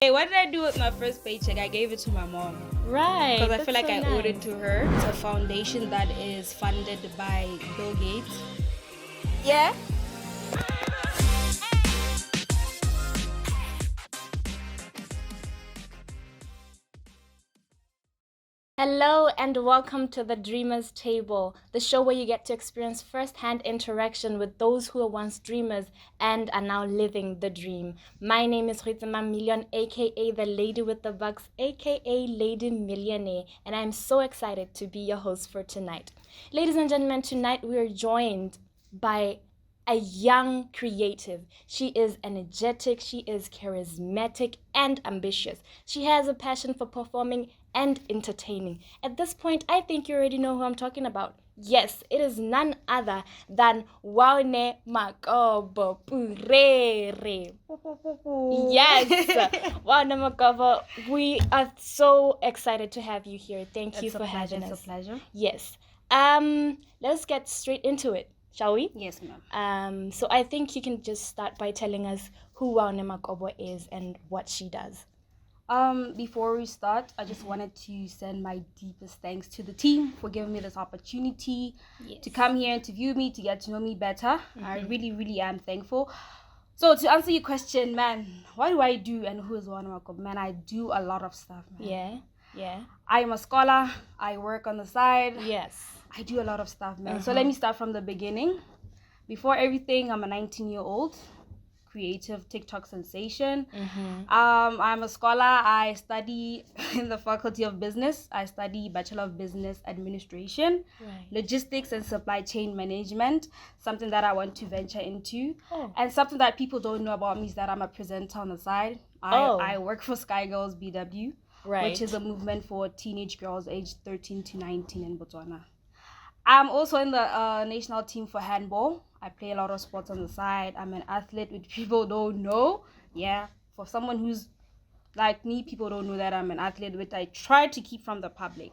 Hey, what did I do with my first paycheck? I gave it to my mom. Right. Because I feel that's like so I owed it nice. to her. It's a foundation that is funded by Bill Gates. Yeah. Hello and welcome to the Dreamers Table, the show where you get to experience first-hand interaction with those who were once dreamers and are now living the dream. My name is Ritsima Million, aka the Lady with the Bucks, aka Lady Millionaire, and I'm so excited to be your host for tonight. Ladies and gentlemen, tonight we are joined by a young creative. She is energetic, she is charismatic and ambitious. She has a passion for performing and entertaining. At this point, I think you already know who I'm talking about. Yes, it is none other than Waune Makobo Purere. Yes, Waune Makobo, we are so excited to have you here. Thank you for having us. It's a pleasure. Yes. Let's get straight into it, shall we? Yes, ma'am. So I think you can just start by telling us who Waune Makobo is and what she does. Before we start, I just wanted to send my deepest thanks to the team for giving me this opportunity to come here, interview me, to get to know me better. I really, really am thankful. So to answer your question, man, what do I do and who is Waune Makobo? Man, I do a lot of stuff, man. Yeah. I am a scholar. I work on the side. Yes. I do a lot of stuff, man. So let me start from the beginning. Before everything, I'm a 19-year-old creative TikTok sensation. I'm a scholar. I study in the Faculty of Business. I study Bachelor of Business Administration, Logistics and Supply Chain Management, something that I want to venture into. And something that people don't know about me is that I'm a presenter on the side. I work for Sky Girls BW, which is a movement for teenage girls aged 13 to 19 in Botswana. I'm also in the national team for handball. I play a lot of sports on the side. I'm an athlete, which people don't know. Yeah, for someone who's like me, people don't know that I'm an athlete, which I try to keep from the public.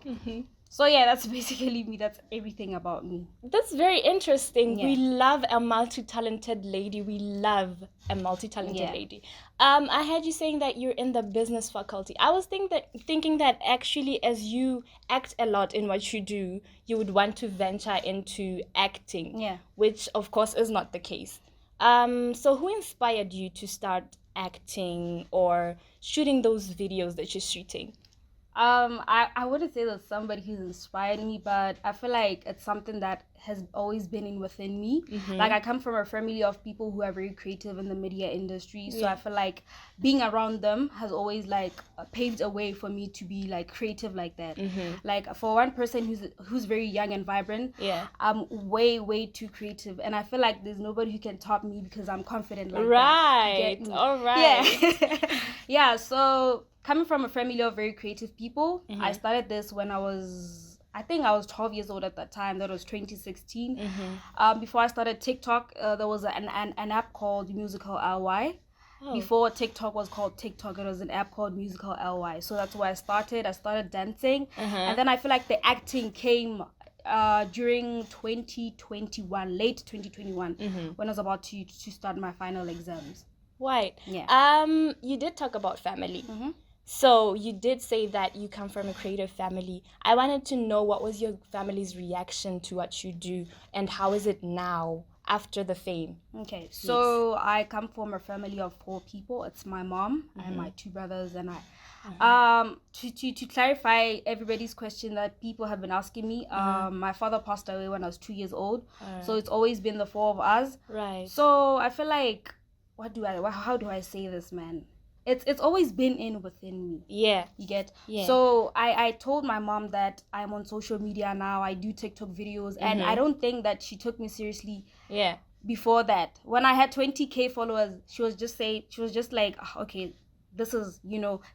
So yeah, that's basically me. That's everything about me. That's very interesting. Yeah. We love a multi-talented lady. We love a multi-talented Yeah. lady. I heard you saying that you're in the business faculty. I was thinking that actually, as you act a lot in what you do, you would want to venture into acting. Yeah. Which of course is not the case. So who inspired you to start acting or shooting those videos that you're shooting? I wouldn't say there's somebody who's inspired me, but I feel like it's something that has always been in within me. Like I come from a family of people who are very creative in the media industry, so I feel like being around them has always like paved a way for me to be like creative like that. Like for one person who's very young and vibrant, I'm way too creative, and I feel like there's nobody who can top me because I'm confident like that. You get me? All right. Yeah. Yeah, so coming from a family of very creative people, I started this when I think I was 12 years old at that time. That was 2016. Before I started TikTok, there was an app called Musical LY. Before TikTok was called TikTok, it was an app called Musical LY. So that's where I started. I started dancing. And then I feel like the acting came during 2021, late 2021, when I was about to start my final exams. Right. Yeah. You did talk about family. So you did say that you come from a creative family. I wanted to know what was your family's reaction to what you do and how is it now after the fame? Okay, so I come from a family of 4 people. It's my mom and my 2 brothers and I. To clarify everybody's question that people have been asking me, my father passed away when I was 2 years old. So it's always been the 4 of us. Right. So I feel like how do I say this, man? It's always been within me. Yeah. You get? Yeah. So I told my mom that I'm on social media now. I do TikTok videos, and I don't think that she took me seriously. Yeah. Before that, when I had 20K followers, she was just like, okay, this is,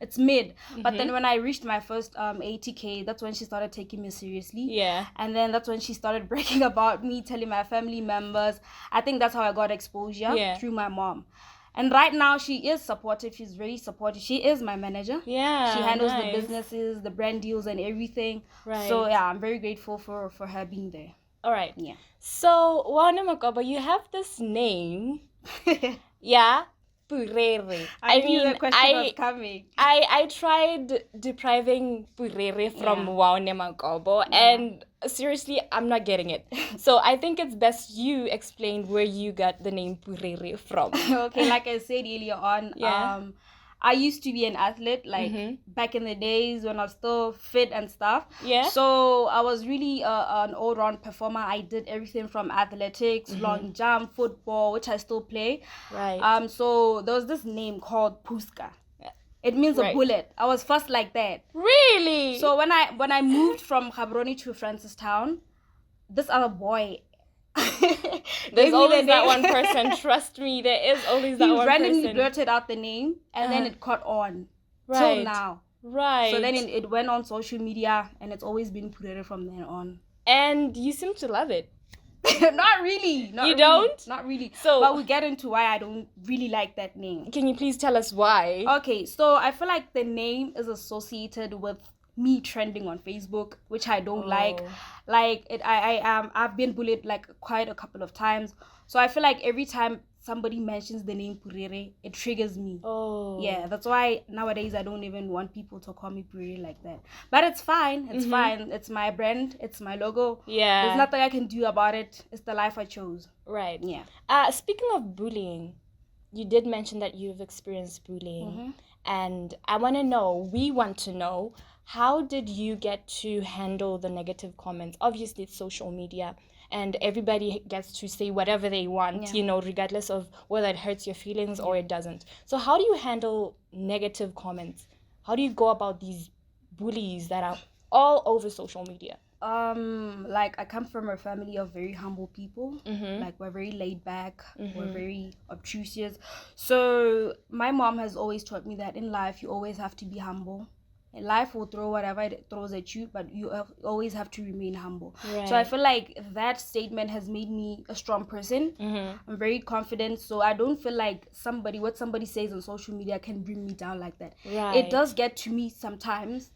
it's mid. But then when I reached my first 80K, that's when she started taking me seriously. Yeah. And then that's when she started bragging about me, telling my family members. I think that's how I got exposure through my mom. And right now she is supportive. She's very supportive. She is my manager. Yeah. She handles nice. the businesses, the brand deals and everything. Right. So yeah, I'm very grateful for her being there. All right. Yeah. So, Waune Makobo, you have this name. Yeah. Purere. I knew the question was coming. I tried depriving Purere from Waone Makobo, and seriously, I'm not getting it. So I think it's best you explain where you got the name Purere from. Okay, like I said earlier on, I used to be an athlete, like back in the days when I was still fit and stuff. Yeah. So I was really an all-round performer. I did everything from athletics, long jump, football, which I still play. Right. So there was this name called Puska. It means a bullet. I was first like that. Really? So when I moved from Gaborone to Francistown, this other boy. There's always that one person. Trust me, there is always that one person. He randomly blurted out the name, and then it caught on till now. Right. So then it went on social media, and it's always been Purere from then on. And you seem to love it. Not really. Don't? Not really. So, but we get into why I don't really like that name. Can you please tell us why? Okay, so I feel like the name is associated with me trending on Facebook, which I don't like. Like I've been bullied like quite a couple of times. So I feel like every time somebody mentions the name Purere, it triggers me. Yeah, that's why nowadays I don't even want people to call me Purere like that. But it's fine. It's fine. It's my brand. It's my logo. Yeah. There's nothing I can do about it. It's the life I chose. Right. Yeah. Speaking of bullying, you did mention that you've experienced bullying. And we want to know, how did you get to handle the negative comments? Obviously, it's social media, and everybody gets to say whatever they want, regardless of whether it hurts your feelings or it doesn't. So how do you handle negative comments? How do you go about these bullies that are all over social media? Like I come from a family of very humble people. Like we're very laid back, we're very obtrusive. So my mom has always taught me that in life you always have to be humble. And life will throw whatever it throws at you, but you always have to remain humble. Right. So I feel like that statement has made me a strong person. I'm very confident, so I don't feel like what somebody says on social media can bring me down like that. Right. It does get to me sometimes.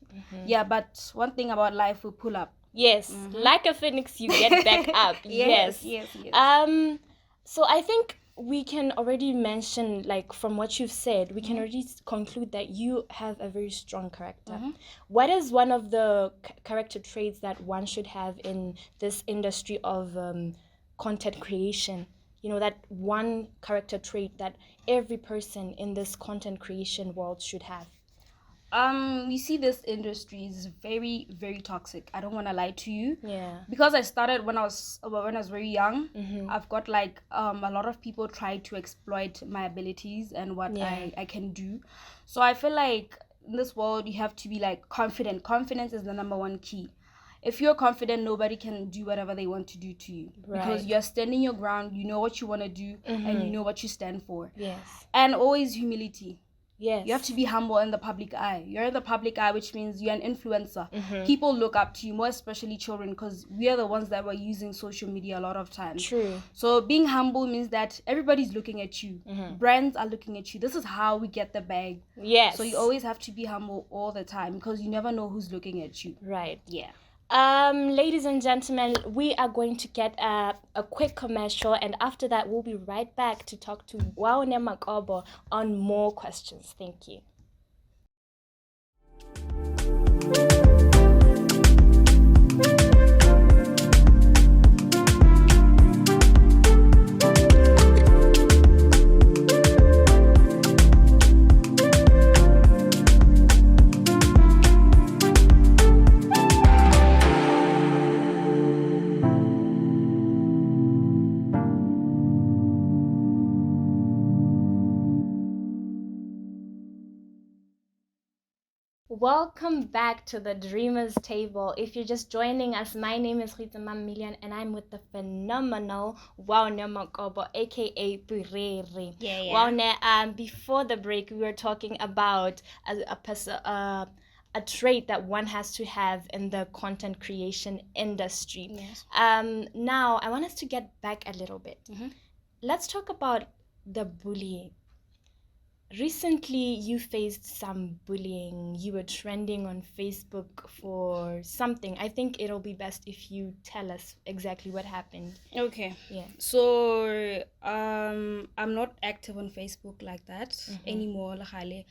Yeah, but one thing about life will pull up. Yes, like a phoenix, you get back up. Yes. So I think we can already mention, like from what you've said, we can already conclude that you have a very strong character. What is one of the character traits that one should have in this industry of content creation? You know, that one character trait that every person in this content creation world should have. You see, this industry is very, very toxic. I don't want to lie to you. Yeah. Because I started when I was very young. I've got like a lot of people try to exploit my abilities and what I can do. So I feel like in this world you have to be like confident. Confidence is the number one key. If you're confident, nobody can do whatever they want to do to you. Right. Because you're standing your ground. You know what you want to do, and you know what you stand for. Yes. And always humility. Yes. You have to be humble in the public eye. You're in the public eye, which means you're an influencer. People look up to you, more especially children, because we are the ones that were using social media a lot of times. True. So being humble means that everybody's looking at you. Brands are looking at you. This is how we get the bag. Yes. So you always have to be humble all the time, because you never know who's looking at you. Right. Yeah. Ladies and gentlemen, we are going to get a quick commercial, and after that we'll be right back to talk to Waone Makobo on more questions. Thank you. Welcome back to the Dreamers Table. If you're just joining us, my name is Ritama Millian, and I'm with the phenomenal Waone Makobo, aka Purere. Waone, before the break, we were talking about a trait that one has to have in the content creation industry. Yes. Now, I want us to get back a little bit. Let's talk about the bullying. recently you faced some bullying. You were trending on Facebook for something. I think it'll be best if you tell us exactly what happened. Okay. Yeah. So I'm not active on Facebook like that anymore. Like,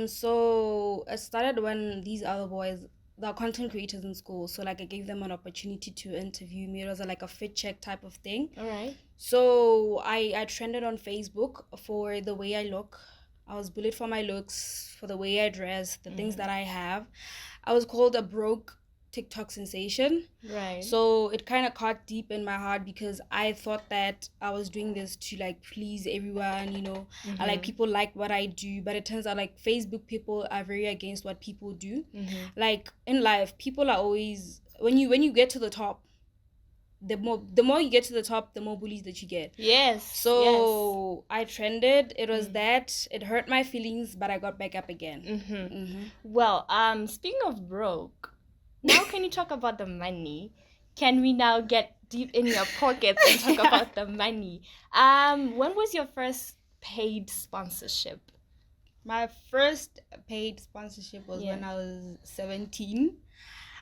so it started when these other boys, the content creators in school, so like I gave them an opportunity to interview me. It was like a fit check type of thing. All right. So I trended on Facebook for the way I look. I was bullied for my looks, for the way I dress, the things that I have. I was called a broke TikTok sensation. Right. So it kind of caught deep in my heart because I thought that I was doing this to like please everyone, you know. I like people like what I do, but it turns out like Facebook people are very against what people do. Like in life, people are always when you get to the top, the more you get to the top, the more bullies that you get. Yes. So I trended. It was that it hurt my feelings, but I got back up again. Well, speaking of broke, now can you talk about the money? Can we now get deep in your pockets and talk about the money? When was your first paid sponsorship? My first paid sponsorship was when I was 17.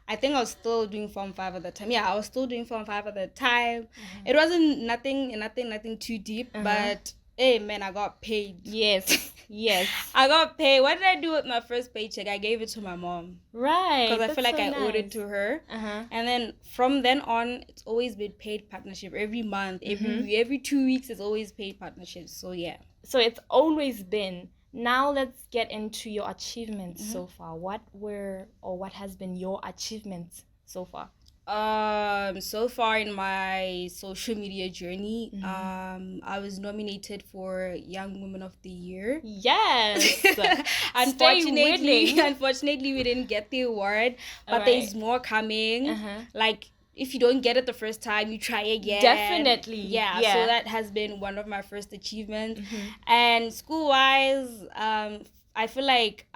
I think I was still doing Form 5 at the time. Yeah, I was still doing Form 5 at the time. It wasn't nothing too deep, but hey, man, I got paid. Yes. I got paid. What did I do with my first paycheck? I gave it to my mom. Right. Because I feel like I owed it to her. And then from then on, it's always been paid partnership. Every month, every 2 weeks, it's always paid partnerships. So yeah. So it's always been. Now let's get into your achievements so far. What has been your achievements so far? So far in my social media journey, I was nominated for Young Woman of the Year. Yes. Unfortunately, we didn't get the award, but there's more coming. Like, if you don't get it the first time, you try again. Definitely. Yeah. So that has been one of my first achievements. And school-wise, I feel like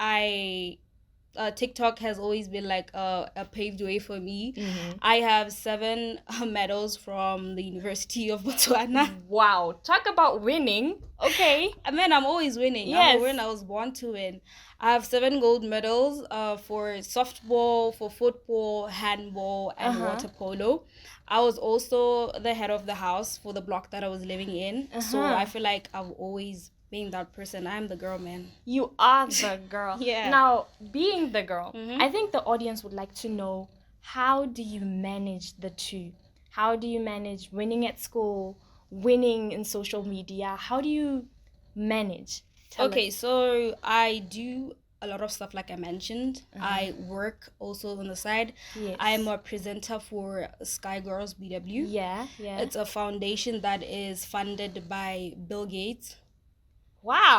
TikTok has always been like a paved way for me. I have 7 medals from the University of Botswana. Wow. Talk about winning. Okay. I mean, I'm always winning. Yes. I'm a winner. I was born to win. I have 7 gold medals for softball, for football, handball, and water polo. I was also the head of the house for the block that I was living in. So I feel like I've always been that person. I'm the girl, man. You are the girl. Yeah. Now, being the girl, I think the audience would like to know, how do you manage the two? How do you manage winning at school, winning in social media? How do you manage? Okay, so I do a lot of stuff like I mentioned. I work also on the side. Yes. I'm a presenter for Sky Girls BW. Yeah. It's a foundation that is funded by Bill Gates. Wow.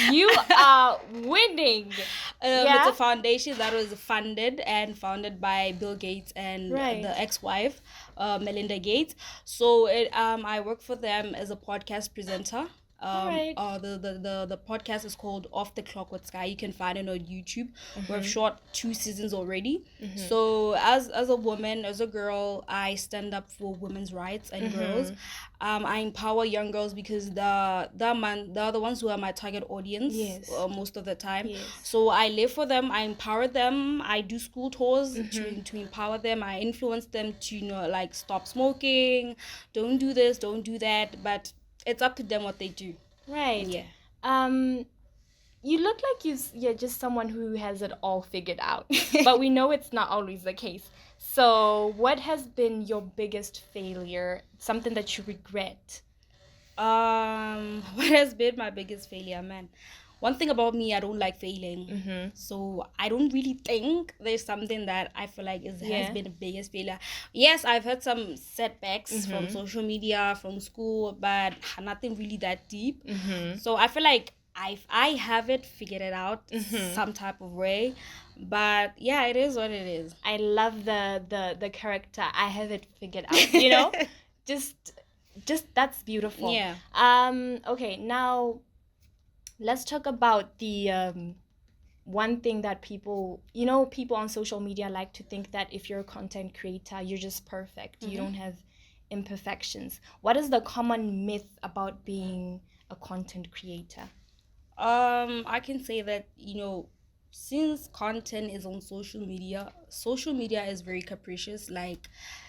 You are winning. It's a foundation that was funded and founded by Bill Gates and the ex-wife, Melinda Gates. So I work for them as a podcast presenter. The podcast is called Off the Clock with Sky. You can find it on YouTube. We've shot 2 seasons already. So as a woman, as a girl, I stand up for women's rights and girls. I empower young girls because they're the ones who are my target audience most of the time. So I live for them. I empower them. I do school tours to empower them. I influence them to like stop smoking, don't do this, don't do that. But it's up to them what they do. Right. Yeah. You look like you're just someone who has it all figured out. But we know it's not always the case. So what has been your biggest failure? Something that you regret? What has been my biggest failure, man? One thing about me, I don't like failing. So I don't really think there's something that I feel like has been the biggest failure. Yes, I've had some setbacks from social media, from school, but nothing really that deep. So I feel like I haven't figured it out some type of way. But yeah, it is what it is. I love the character. I have it figured out, you know? just that's beautiful. Yeah. Okay, now let's talk about the one thing that people on social media like to think that if you're a content creator, you're just perfect. You don't have imperfections. What is the common myth about being a content creator? I can say that, since content is on social media is very capricious. Like,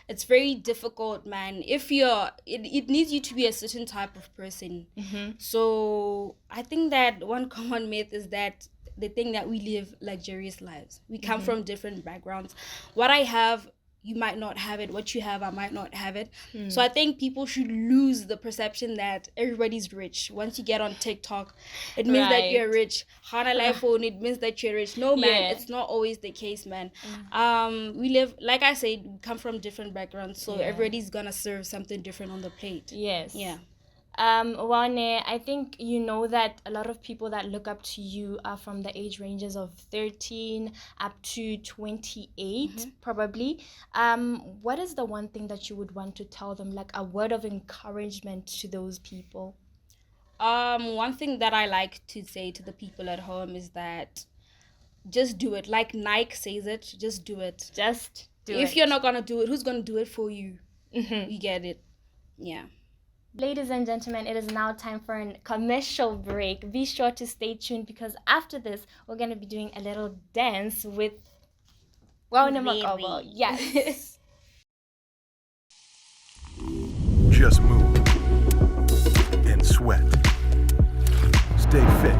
it's very difficult, man. It needs you to be a certain type of person. So I think that one common myth is that they think that we live luxurious lives. We come from different backgrounds. What I have, you might not have it. What you have, I might not have it. So I think people should lose the perception that everybody's rich. Once you get on TikTok, it means that you're rich. Hana iPhone, it means that you're rich. No, man, it's not always the case, man. We live, like I said, we come from different backgrounds, so everybody's gonna serve something different on the plate. Yes. Yeah. Wane, I think you know that a lot of people that look up to you are from the age ranges of 13 up to 28, probably. What is the one thing that you would want to tell them, like a word of encouragement to those people? One thing that I like to say to the people at home is that just do it. Like Nike says it, just do it. Just do it. If you're not gonna do it, who's gonna do it for you? You get it? Yeah. Ladies and gentlemen, it is now time for a commercial break. Be sure to stay tuned because after this, we're going to be doing a little dance with Wauna Makobo. Yes. Just move and sweat. Stay fit.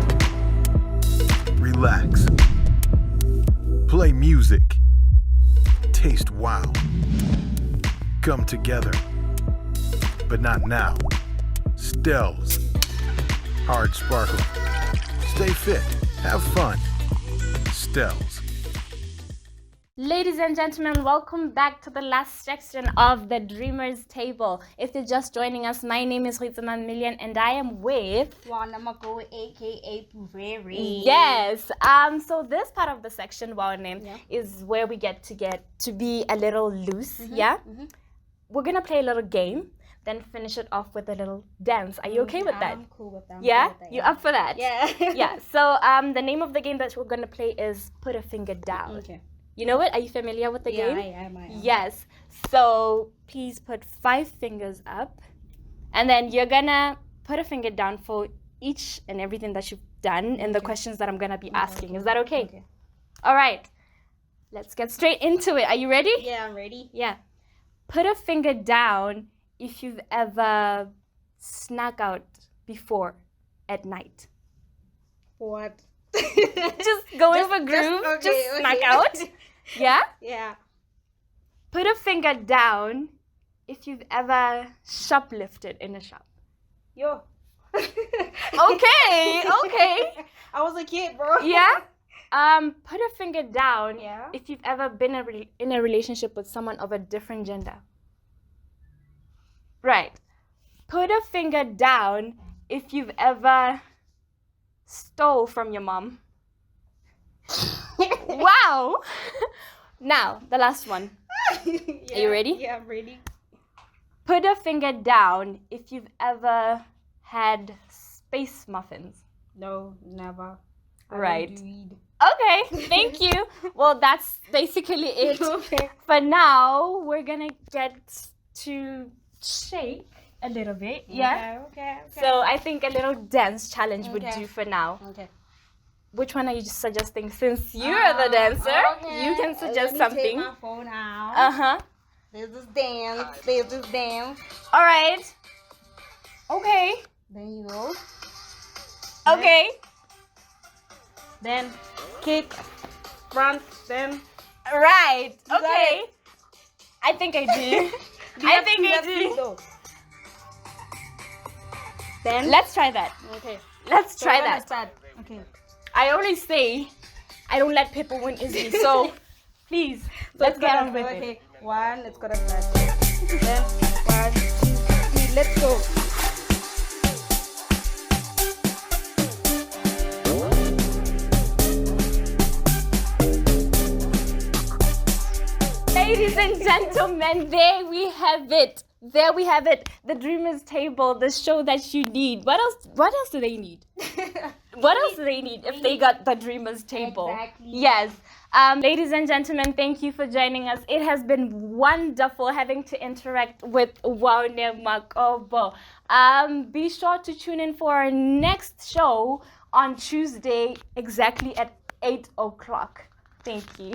Relax. Play music. Taste wow. Come together. But not now. Stell's. Hard sparkling. Stay fit. Have fun. Stell's. Ladies and gentlemen, welcome back to the last section of the Dreamers Table. If you're just joining us, my name is Rizama Million and I am with Wauna Makobo, aka Puveri. Yes. So this part of the section, Wauna, is where we get to be a little loose. We're gonna play a little game. Then finish it off with a little dance. Are you okay with that? I'm cool with that. Yeah? You up for that? Yeah. Yeah. So the name of the game that we're going to play is Put a Finger Down. Okay. You know it? Are you familiar with the game? Yeah, I am. Yes. So please put 5 fingers up. And then you're going to put a finger down for each and everything that you've done in the questions that I'm going to be asking. Is that okay? Okay. All right. Let's get straight into it. Are you ready? Yeah, I'm ready. Yeah. Put a finger down if you've ever snuck out before at night. What? Just go with a groove. Just snuck out. Yeah? Yeah. Put a finger down if you've ever shoplifted in a shop. Yo. Okay. I was a kid, bro. Yeah? Put a finger down Yeah. if you've ever been in a relationship with someone of a different gender. Right. Put a finger down if you've ever stole from your mom. Wow. Now, the last one. Yeah. Are you ready? Yeah, I'm ready. Put a finger down if you've ever had space muffins. No, never. Right. I don't do weed. Okay, thank you. Well, that's basically it. Okay. For now, we're gonna get to shake a little bit. Yeah? Okay. So I think a little dance challenge would Okay. do for now. Okay. Which one are you suggesting? Since you're the dancer, you can suggest something. Take my phone out. Uh-huh. There's this dance. There's this dance. All right. Okay. Then you go. Okay. Then kick, front, then. Right. got Okay. it. I think I do. I think I do. Then. Let's try that. Okay. Let's So try when I that. start. Okay. I always say I don't let people win easily. So please, let's get on with it. Okay. 1, let's go to start. Then 1, 2, 3, let's go. Ladies and gentlemen, there we have it. There we have it. The Dreamers Table, the show that you need. What else do they need? What else do they need if they got the Dreamers Table? Exactly. Yes. Ladies and gentlemen, thank you for joining us. It has been wonderful having to interact with Waone Makobo. Be sure to tune in for our next show on Tuesday, exactly at 8 o'clock. Thank you.